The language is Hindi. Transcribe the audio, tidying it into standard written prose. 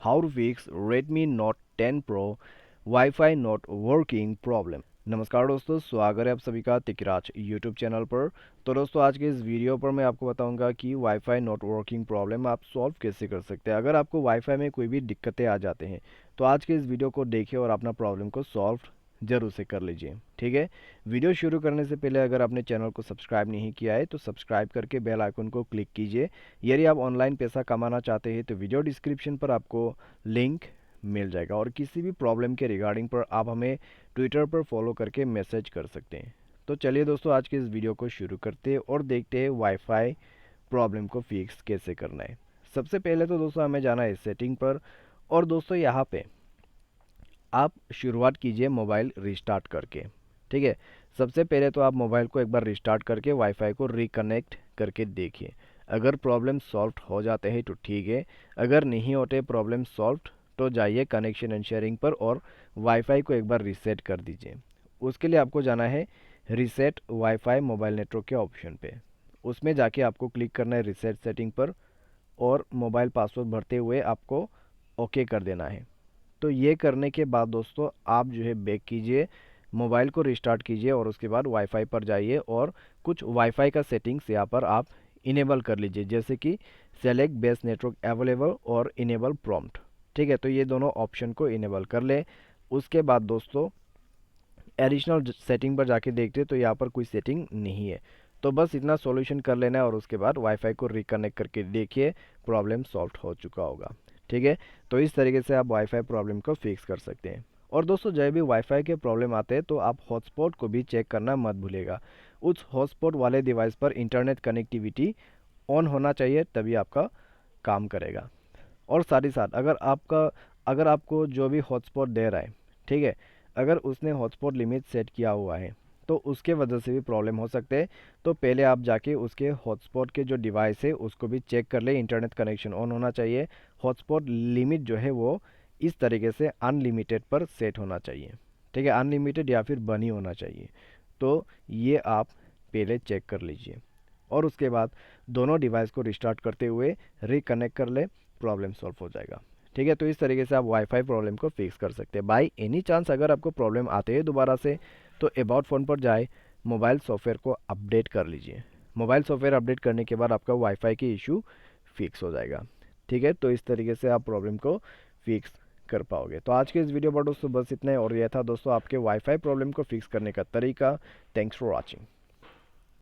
How to fix Redmi Note 10 Pro wifi not working problem. नमस्कार दोस्तों, स्वागत है आप सभी का तिकराज यूट्यूब चैनल पर। तो दोस्तों, आज के इस वीडियो पर मैं आपको बताऊंगा कि वाईफाई नॉट वर्किंग प्रॉब्लम आप सॉल्व कैसे कर सकते हैं। अगर आपको वाईफाई में कोई भी दिक्कतें आ जाते हैं तो आज के इस वीडियो को देखिए और अपना प्रॉब्लम को सॉल्व जरूर से कर लीजिए। ठीक है, वीडियो शुरू करने से पहले अगर आपने चैनल को सब्सक्राइब नहीं किया है तो सब्सक्राइब करके बेल आइकन को क्लिक कीजिए। यदि आप ऑनलाइन पैसा कमाना चाहते हैं तो वीडियो डिस्क्रिप्शन पर आपको लिंक मिल जाएगा और किसी भी प्रॉब्लम के रिगार्डिंग पर आप हमें ट्विटर पर फॉलो करके मैसेज कर सकते हैं। तो चलिए दोस्तों, आज के इस वीडियो को शुरू करते हैं और देखते हैं वाईफाई प्रॉब्लम को फिक्स कैसे करना है। सबसे पहले तो दोस्तों हमें जाना है सेटिंग पर, और दोस्तों यहाँ पे आप शुरुआत कीजिए मोबाइल रिस्टार्ट करके। ठीक है, सबसे पहले तो आप मोबाइल को एक बार रिस्टार्ट करके वाईफाई को रिकनेक्ट करके देखिए। अगर प्रॉब्लम सॉल्व हो जाते हैं तो ठीक है, अगर नहीं होते प्रॉब्लम सॉल्व तो जाइए कनेक्शन एंड शेयरिंग पर और वाईफाई को एक बार रीसेट कर दीजिए। उसके लिए आपको जाना है रीसेट वाईफाई मोबाइल नेटवर्क के ऑप्शन पे। उसमें जाके आपको क्लिक करना है रीसेट सेटिंग पर और मोबाइल पासवर्ड भरते हुए आपको ओके कर देना है। तो ये करने के बाद दोस्तों आप जो है बैक कीजिए, मोबाइल को रिस्टार्ट कीजिए और उसके बाद वाईफाई पर जाइए और कुछ वाईफाई का सेटिंग्स यहाँ पर आप इनेबल कर लीजिए, जैसे कि सेलेक्ट बेस्ट नेटवर्क अवेलेबल और इनेबल प्रॉम्प्ट। ठीक है, तो ये दोनों ऑप्शन को इनेबल कर लें। उसके बाद दोस्तों एडिशनल सेटिंग पर जाके देखते तो यहाँ पर कोई सेटिंग नहीं है। तो बस इतना सॉल्यूशन कर लेना है और उसके बाद वाईफाई को रिकनेक्ट करके देखिए, प्रॉब्लम सॉल्व हो चुका होगा। ठीक है, तो इस तरीके से आप वाईफाई प्रॉब्लम को फिक्स कर सकते हैं। और दोस्तों, जब भी वाईफाई के प्रॉब्लम आते हैं तो आप हॉटस्पॉट को भी चेक करना मत भूलिएगा। उस हॉटस्पॉट वाले डिवाइस पर इंटरनेट कनेक्टिविटी ऑन होना चाहिए, तभी आपका काम करेगा। और साथ ही साथ अगर आपको जो भी हॉटस्पॉट दे रहा है, ठीक है, अगर उसने हॉटस्पॉट लिमिट सेट किया हुआ है तो उसके वजह से भी प्रॉब्लम हो सकते हैं। तो पहले आप जाके उसके हॉटस्पॉट के जो डिवाइस है उसको भी चेक कर ले, इंटरनेट कनेक्शन ऑन होना चाहिए। हॉटस्पॉट लिमिट जो है वो इस तरीके से अनलिमिटेड पर सेट होना चाहिए। ठीक है, अनलिमिटेड या फिर बनी होना चाहिए। तो ये आप पहले चेक कर लीजिए और उसके बाद दोनों डिवाइस को रिस्टार्ट करते हुए रिकनेक्ट कर ले, प्रॉब्लम सॉल्व हो जाएगा। ठीक है, तो इस तरीके से आप वाईफाई प्रॉब्लम को फिक्स कर सकते हैं। बाई एनी चांस अगर आपको प्रॉब्लम आते हैं दोबारा से तो अबाउट फ़ोन पर जाए, मोबाइल सॉफ्टवेयर को अपडेट कर लीजिए। मोबाइल सॉफ्टवेयर अपडेट करने के बाद आपका वाईफाई की इशू फिक्स हो जाएगा। ठीक है, तो इस तरीके से आप प्रॉब्लम को फिक्स कर पाओगे। तो आज के इस वीडियो पर दोस्तों बस इतना ही, और यह था दोस्तों आपके वाईफाई प्रॉब्लम को फिक्स करने का तरीका। Thanks for watching.